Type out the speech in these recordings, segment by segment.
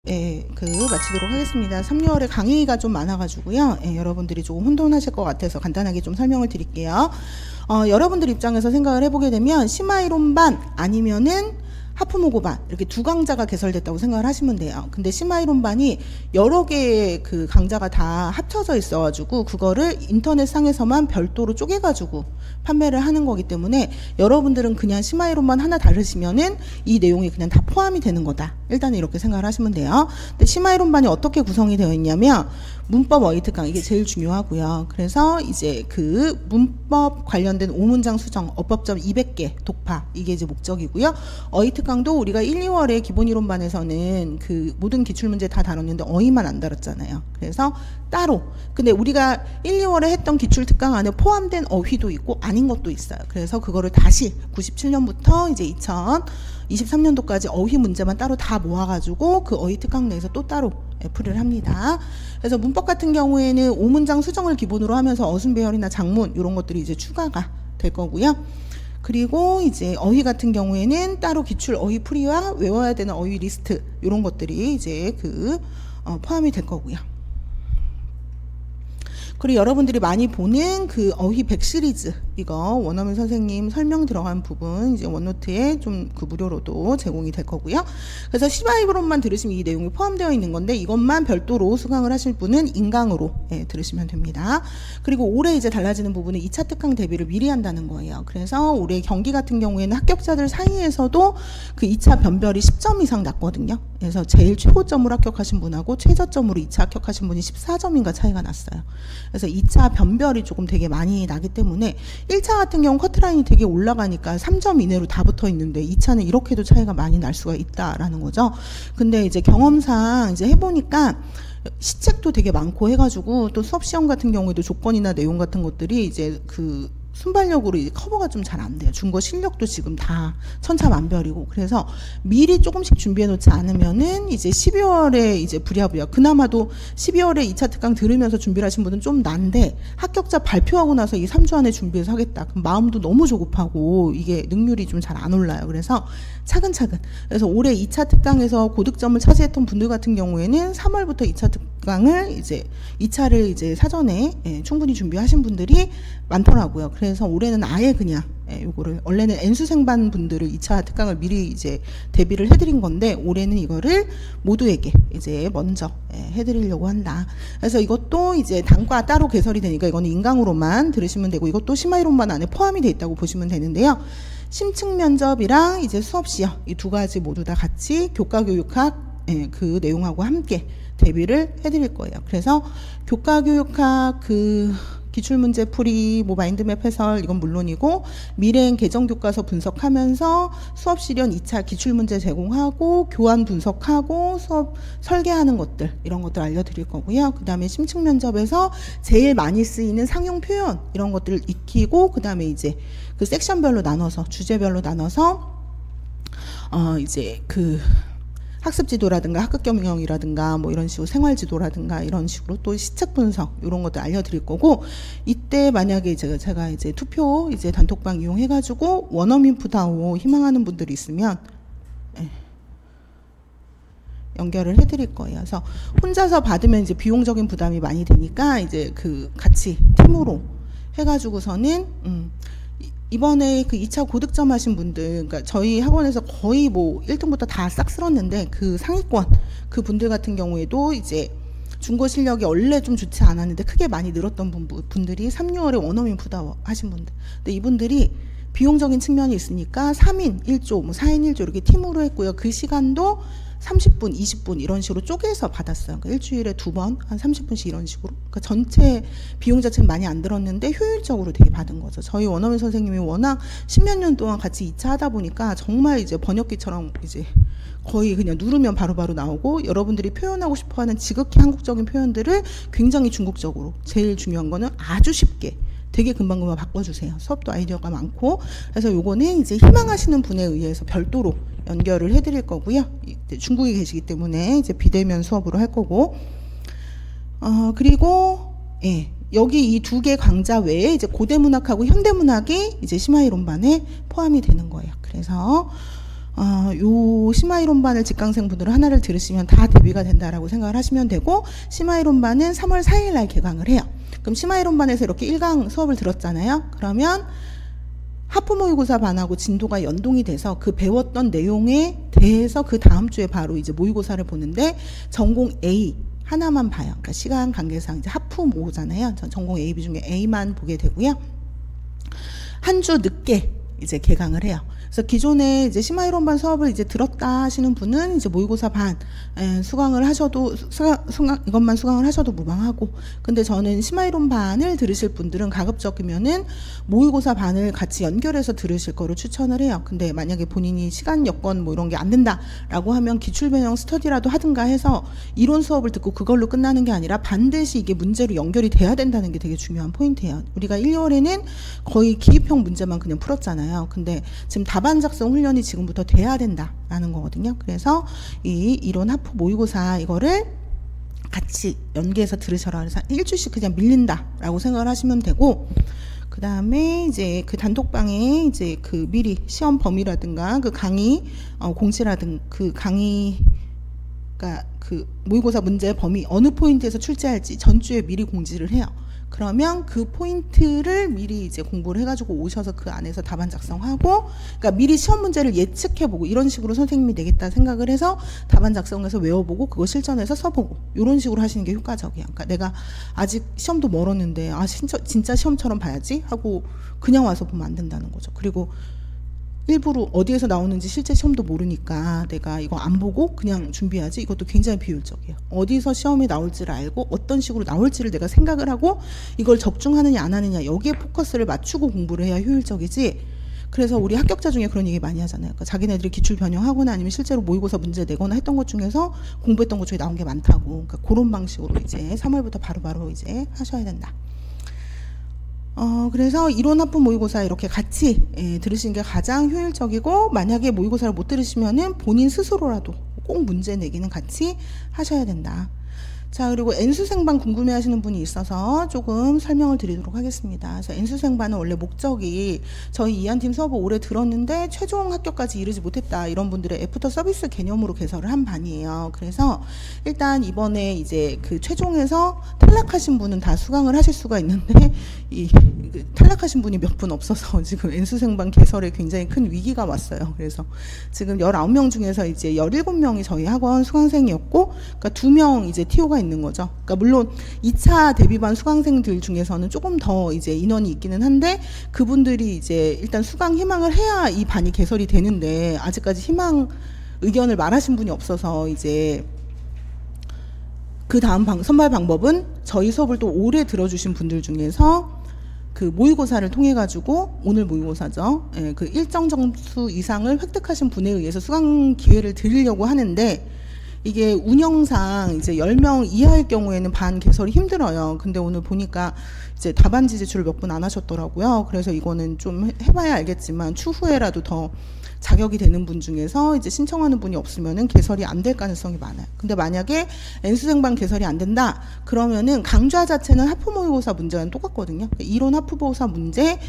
마치도록 하겠습니다. 3, 6월에 강의가 좀 많아가지고요. 여러분들이 조금 혼돈하실 것 같아서 간단하게 좀 설명을 드릴게요. 여러분들 입장에서 생각을 해보게 되면 심화이론반 아니면은 하프모고반 이렇게 두 강좌가 개설됐다고 생각을 하시면 돼요. 근데 심화이론반이 여러 개의 그 강좌가 다 합쳐져 있어가지고 그거를 인터넷 상에서만 별도로 쪼개가지고 판매를 하는 거기 때문에 여러분들은 그냥 심화이론반 하나 다르시면은 이 내용이 그냥 다 포함이 되는 거다. 일단은 이렇게 생각을 하시면 돼요. 근데 심화이론반이 어떻게 구성이 되어 있냐면 문법 어휘특강 이게 제일 중요하고요. 그래서 이제 그 문법 관련된 5문장 수정 어법점 200개 독파 이게 이제 목적이고요. 어휘특강도 우리가 1, 2월에 기본이론반에서는 그 모든 기출문제 다 다뤘는데 어휘만 안 다뤘잖아요. 그래서 따로 근데 우리가 1, 2월에 했던 기출특강 안에 포함된 어휘도 있고 아닌 것도 있어요. 그래서 그거를 다시 97년부터 이제 2023년도까지 어휘 문제만 따로 다 모아가지고 그 어휘특강 내에서 또 따로 풀이를 합니다. 그래서 문법 같은 경우에는 5문장 수정을 기본으로 하면서 어순배열이나 작문 이런 것들이 이제 추가가 될 거고요. 그리고 이제 어휘 같은 경우에는 따로 기출 어휘 풀이와 외워야 되는 어휘 리스트 이런 것들이 이제 포함이 될 거고요. 그리고 여러분들이 많이 보는 그 어휘 100 시리즈 이거 원어민 선생님 설명 들어간 부분 이제 원노트에 좀 그 무료로도 제공이 될 거고요. 그래서 심화이론만 들으시면 이 내용이 포함되어 있는 건데 이것만 별도로 수강을 하실 분은 인강으로 들으시면 됩니다. 그리고 올해 이제 달라지는 부분은 2차 특강 대비를 미리 한다는 거예요. 그래서 올해 경기 같은 경우에는 합격자들 사이에서도 그 2차 변별이 10점 이상 났거든요. 그래서 제일 최고점으로 합격하신 분하고 최저점으로 2차 합격하신 분이 14점인가 차이가 났어요. 그래서 2차 변별이 조금 되게 많이 나기 때문에 1차 같은 경우 커트라인이 되게 올라가니까 3점 이내로 다 붙어 있는데 2차는 이렇게도 차이가 많이 날 수가 있다라는 거죠. 근데 이제 경험상 이제 해보니까 시책도 되게 많고 해가지고 또 수업 시험 같은 경우에도 조건이나 내용 같은 것들이 이제 그 순발력으로 이제 커버가 좀 잘 안 돼요. 중고 실력도 지금 다 천차만별이고 그래서 미리 조금씩 준비해 놓지 않으면은 이제 12월에 이제 부랴부랴 그나마도 12월에 2차 특강 들으면서 준비를 하신 분은 좀 난데 합격자 발표하고 나서 이 3주 안에 준비해서 하겠다. 그럼 마음도 너무 조급하고 이게 능률이 좀 잘 안 올라요. 그래서 차근차근. 그래서 올해 2차 특강에서 고득점을 차지했던 분들 같은 경우에는 3월부터 2차 특강을 이제 2차를 이제 사전에 충분히 준비하신 분들이 많더라고요. 그래서 올해는 아예 그냥 요거를 원래는 N수생반 분들을 2차 특강을 미리 이제 대비를 해드린 건데 올해는 이거를 모두에게 이제 먼저 해드리려고 한다. 그래서 이것도 이제 단과 따로 개설이 되니까 이거는 인강으로만 들으시면 되고 이것도 심화이론반 안에 포함이 돼 있다고 보시면 되는데요. 심층 면접이랑 이제 수업 시험 이 두 가지 모두 다 같이 교과교육학 그 내용하고 함께 대비를 해드릴 거예요. 그래서 교과교육학 그 기출문제 풀이, 뭐 마인드맵 해설 이건 물론이고 미래행 개정교과서 분석하면서 수업 실현 2차 기출문제 제공하고 교환 분석하고 수업 설계하는 것들 이런 것들 알려드릴 거고요. 그 다음에 심층 면접에서 제일 많이 쓰이는 상용 표현 이런 것들을 익히고 그 다음에 이제 그 섹션별로 나눠서 주제별로 나눠서 이제 그 학습지도라든가 학급경영이라든가 뭐 이런 식으로 생활지도라든가 이런 식으로 또 시책 분석 이런 것도 알려드릴 거고 이때 만약에 제가 이제 투표 이제 단톡방 이용해가지고 원어민 푸다오 희망하는 분들이 있으면 연결을 해드릴 거예요. 그래서 혼자서 받으면 이제 비용적인 부담이 많이 되니까 이제 그 같이 팀으로 해가지고서는 이번에 그 2차 고득점 하신 분들, 그러니까 저희 학원에서 거의 뭐 1등부터 다 싹 쓸었는데 그 상위권 그 분들 같은 경우에도 이제 중고 실력이 원래 좀 좋지 않았는데 크게 많이 늘었던 분들이 3, 6월에 원어민 푸다 하신 분들. 근데 이분들이 비용적인 측면이 있으니까 3인 1조, 뭐 4인 1조 이렇게 팀으로 했고요. 그 시간도 30분, 20분 이런 식으로 쪼개서 받았어요. 그러니까 일주일에 2번, 한 30분씩 이런 식으로. 그러니까 전체 비용 자체는 많이 안 들었는데 효율적으로 되게 받은 거죠. 저희 원어민 선생님이 워낙 10몇 년 동안 같이 2차 하다 보니까 정말 이제 번역기처럼 이제 거의 그냥 누르면 바로바로 나오고 여러분들이 표현하고 싶어하는 지극히 한국적인 표현들을 굉장히 중국적으로 제일 중요한 거는 아주 쉽게 되게 금방금방 바꿔주세요. 수업도 아이디어가 많고 그래서 요거는 이제 희망하시는 분에 의해서 별도로 연결을 해드릴 거고요. 중국에 계시기 때문에 이제 비대면 수업으로 할 거고 그리고 여기 이 두 개 강좌 외에 이제 고대문학하고 현대문학이 이제 심화이론반에 포함이 되는 거예요. 그래서 요 심화이론반을 직강생분들은 하나를 들으시면 다 대비가 된다라고 생각을 하시면 되고, 심화이론반은 3월 4일 날 개강을 해요. 그럼 심화이론반에서 이렇게 1강 수업을 들었잖아요. 그러면 하프 모의고사 반하고 진도가 연동이 돼서 그 배웠던 내용에 대해서 그 다음 주에 바로 이제 모의고사를 보는데, 전공 A 하나만 봐요. 그러니까 시간 관계상 이제 하프 모잖아요. 전공 A, B 중에 A만 보게 되고요. 한 주 늦게 이제 개강을 해요. 그래서 기존에 이제 심화이론반 수업을 이제 들었다 하시는 분은 이제 모의고사 반 수강을 하셔도 이것만 수강을 하셔도 무방하고, 근데 저는 심화이론반을 들으실 분들은 가급적이면은 모의고사 반을 같이 연결해서 들으실 거를 추천을 해요. 근데 만약에 본인이 시간 여건 뭐 이런 게 안 된다라고 하면 기출변형 스터디라도 하든가 해서 이론 수업을 듣고 그걸로 끝나는 게 아니라 반드시 이게 문제로 연결이 돼야 된다는 게 되게 중요한 포인트예요. 우리가 1, 2월에는 거의 기입형 문제만 그냥 풀었잖아요. 근데 지금 답안 작성 훈련이 지금부터 돼야 된다라는 거거든요. 그래서 이 이론 하프 모의고사 이거를 같이 연계해서 들으셔라. 그래서 일주일씩 그냥 밀린다라고 생각을 하시면 되고, 그 다음에 이제 그 단톡방에 이제 그 미리 시험 범위라든가 그 강의 공지라든가 그 강의가 그 모의고사 문제 범위 어느 포인트에서 출제할지 전주에 미리 공지를 해요. 그러면 그 포인트를 미리 이제 공부를 해가지고 오셔서 그 안에서 답안 작성하고, 그러니까 미리 시험 문제를 예측해보고 이런 식으로 선생님이 내겠다 생각을 해서 답안 작성해서 외워보고 그거 실전해서 써보고 이런 식으로 하시는 게 효과적이야. 그러니까 내가 아직 시험도 멀었는데 진짜 시험처럼 봐야지 하고 그냥 와서 보면 안 된다는 거죠. 그리고 일부러 어디에서 나오는지 실제 시험도 모르니까 내가 이거 안 보고 그냥 준비하지, 이것도 굉장히 비효율적이에요. 어디서 시험이 나올지를 알고 어떤 식으로 나올지를 내가 생각을 하고 이걸 적중하느냐 안 하느냐 여기에 포커스를 맞추고 공부를 해야 효율적이지. 그래서 우리 합격자 중에 그런 얘기 많이 하잖아요. 그러니까 자기네들이 기출 변형하거나 아니면 실제로 모의고사 문제 내거나 했던 것 중에서 공부했던 것 중에 나온 게 많다고. 그러니까 그런 방식으로 이제 3월부터 바로바로 이제 하셔야 된다. 그래서 이론 하프 모의고사 이렇게 같이 들으시는 게 가장 효율적이고, 만약에 모의고사를 못 들으시면은 본인 스스로라도 꼭 문제 내기는 같이 하셔야 된다. 자, 그리고 N수생반 궁금해 하시는 분이 있어서 조금 설명을 드리도록 하겠습니다. 그래서 N수생반은 원래 목적이 저희 이한팀 수업을 오래 들었는데 최종 합격까지 이르지 못했다 이런 분들의 애프터 서비스 개념으로 개설을 한 반이에요. 그래서 일단 이번에 이제 그 최종에서 탈락하신 분은 다 수강을 하실 수가 있는데 탈락하신 분이 몇 분 없어서 지금 N수생반 개설에 굉장히 큰 위기가 왔어요. 그래서 지금 19명 중에서 이제 17명이 저희 학원 수강생이었고, 그러니까 2명 이제 TO가 있는 거죠. 그러니까 물론 2차 대비반 수강생들 중에서는 조금 더 이제 인원이 있기는 한데, 그분들이 이제 일단 수강 희망을 해야 이 반이 개설이 되는데 아직까지 희망 의견을 말하신 분이 없어서 이제 그 다음 선발 방법은 저희 수업을 또 오래 들어주신 분들 중에서 그 모의고사를 통해 가지고, 오늘 모의고사죠. 그 일정 점수 이상을 획득하신 분에 의해서 수강 기회를 드리려고 하는데, 이게 운영상 이제 10명 이하일 경우에는 반 개설이 힘들어요. 근데 오늘 보니까 이제 답안지 제출을 몇 분 안 하셨더라고요. 그래서 이거는 좀 해봐야 알겠지만 추후에라도 더 자격이 되는 분 중에서 이제 신청하는 분이 없으면은 개설이 안 될 가능성이 많아요. 근데 만약에 N수생반 개설이 안 된다 그러면은 강좌 자체는 하프 모의고사 문제와는 똑같거든요. 이론 하프 모의고사 문제,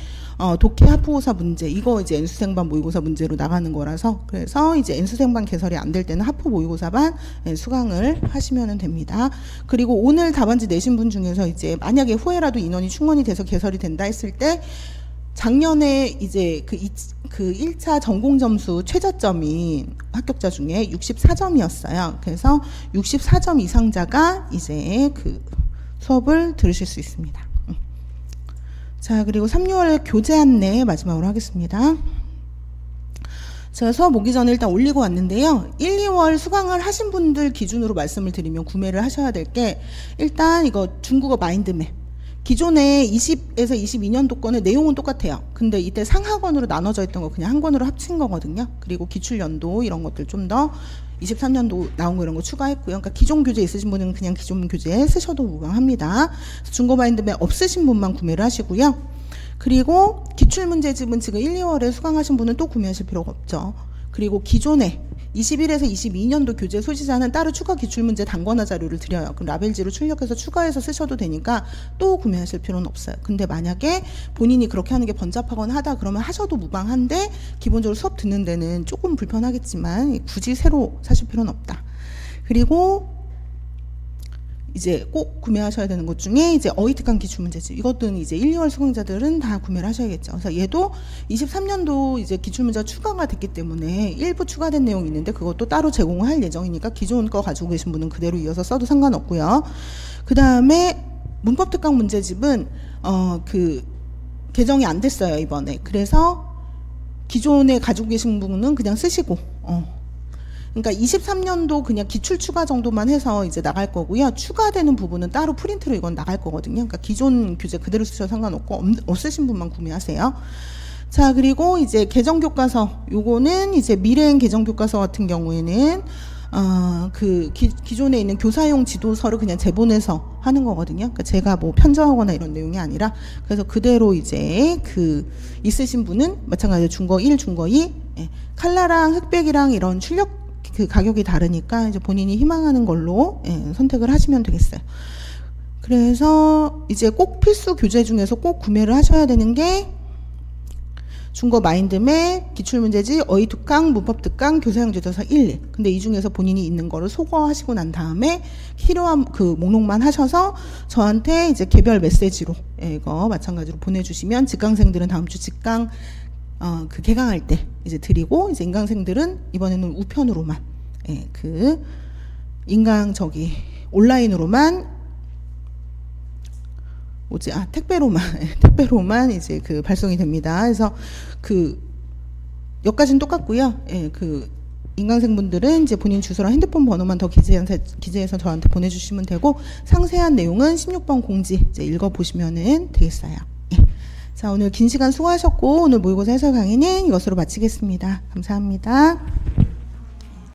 독해 하프 모의고사 문제, 이거 이제 N수생반 모의고사 문제로 나가는 거라서, 그래서 이제 N수생반 개설이 안 될 때는 하프 모의고사반 수강을 하시면 됩니다. 그리고 오늘 답안지 내신 분 중에서 이제 만약에 후에라도 인원이 충원이 돼서 개설이 된다 했을 때, 작년에 이제 그 1차 전공 점수 최저점이 합격자 중에 64점이었어요. 그래서 64점 이상자가 이제 그 수업을 들으실 수 있습니다. 자, 그리고 3, 6월 교재 안내 마지막으로 하겠습니다. 제가 수업 오기 전에 일단 올리고 왔는데요. 1, 2월 수강을 하신 분들 기준으로 말씀을 드리면 구매를 하셔야 될 게, 일단 이거 중국어 마인드맵. 기존에 20에서 22년도 거는 내용은 똑같아요. 근데 이때 상하권으로 나눠져 있던 거 그냥 한 권으로 합친 거거든요. 그리고 기출연도 이런 것들 좀 더 23년도 나온 거 이런 거 추가했고요. 그러니까 기존 교재 있으신 분은 그냥 기존 교재 쓰셔도 무방합니다. 중고 마인드맵 없으신 분만 구매를 하시고요. 그리고 기출문제집은 지금 1, 2월에 수강하신 분은 또 구매하실 필요가 없죠. 그리고 기존에 21에서 22년도 교재 소지자는 따로 추가 기출문제 단권화 자료를 드려요. 그럼 라벨지로 출력해서 추가해서 쓰셔도 되니까 또 구매하실 필요는 없어요. 근데 만약에 본인이 그렇게 하는 게 번잡하거나 하다 그러면 하셔도 무방한데 기본적으로 수업 듣는 데는 조금 불편하겠지만 굳이 새로 사실 필요는 없다. 그리고 이제 꼭 구매하셔야 되는 것 중에 이제 어휘 특강 기출문제집, 이것들은 이제 1, 2월 수강자들은 다 구매를 하셔야겠죠. 그래서 얘도 23년도 이제 기출문제가 추가가 됐기 때문에 일부 추가된 내용이 있는데 그것도 따로 제공할 예정이니까 기존 거 가지고 계신 분은 그대로 이어서 써도 상관없고요. 그 다음에 문법 특강 문제집은 그 개정이 안 됐어요, 이번에. 그래서 기존에 가지고 계신 분은 그냥 쓰시고 그러니까 23년도 그냥 기출 추가 정도만 해서 이제 나갈 거고요. 추가되는 부분은 따로 프린트로 이건 나갈 거거든요. 그러니까 기존 교재 그대로 쓰셔도 상관없고 없으신 분만 구매하세요. 자, 그리고 이제 개정교과서, 요거는 이제 미래행 개정교과서 같은 경우에는 그 기존에 있는 교사용 지도서를 그냥 제본해서 하는 거거든요. 그러니까 제가 뭐 편저하거나 이런 내용이 아니라 그래서 그대로 이제 그 있으신 분은 마찬가지로 중거 1, 중거 2, 칼라랑 흑백이랑 이런 출력 그 가격이 다르니까 이제 본인이 희망하는 걸로 선택을 하시면 되겠어요. 그래서 이제 꼭 필수 교재 중에서 꼭 구매를 하셔야 되는 게 중거 마인드맵, 기출문제집, 어휘특강, 문법특강, 교사용 지도서 1, 2. 근데 이 중에서 본인이 있는 거를 소거하시고 난 다음에 필요한 그 목록만 하셔서 저한테 이제 개별 메시지로 이거 마찬가지로 보내주시면 직강생들은 다음 주 직강 그 개강할 때 이제 드리고, 이제 인강생들은 이번에는 우편으로만 그 인강 온라인으로만 택배로만 이제 그 발송이 됩니다. 그래서 그 여기까지는 똑같고요. 그 인강생분들은 이제 본인 주소랑 핸드폰 번호만 더 기재해서 저한테 보내주시면 되고, 상세한 내용은 16번 공지 이제 읽어보시면은 되겠어요. 자, 오늘 긴 시간 수고하셨고, 오늘 모의고사 해설 강의는 이것으로 마치겠습니다. 감사합니다.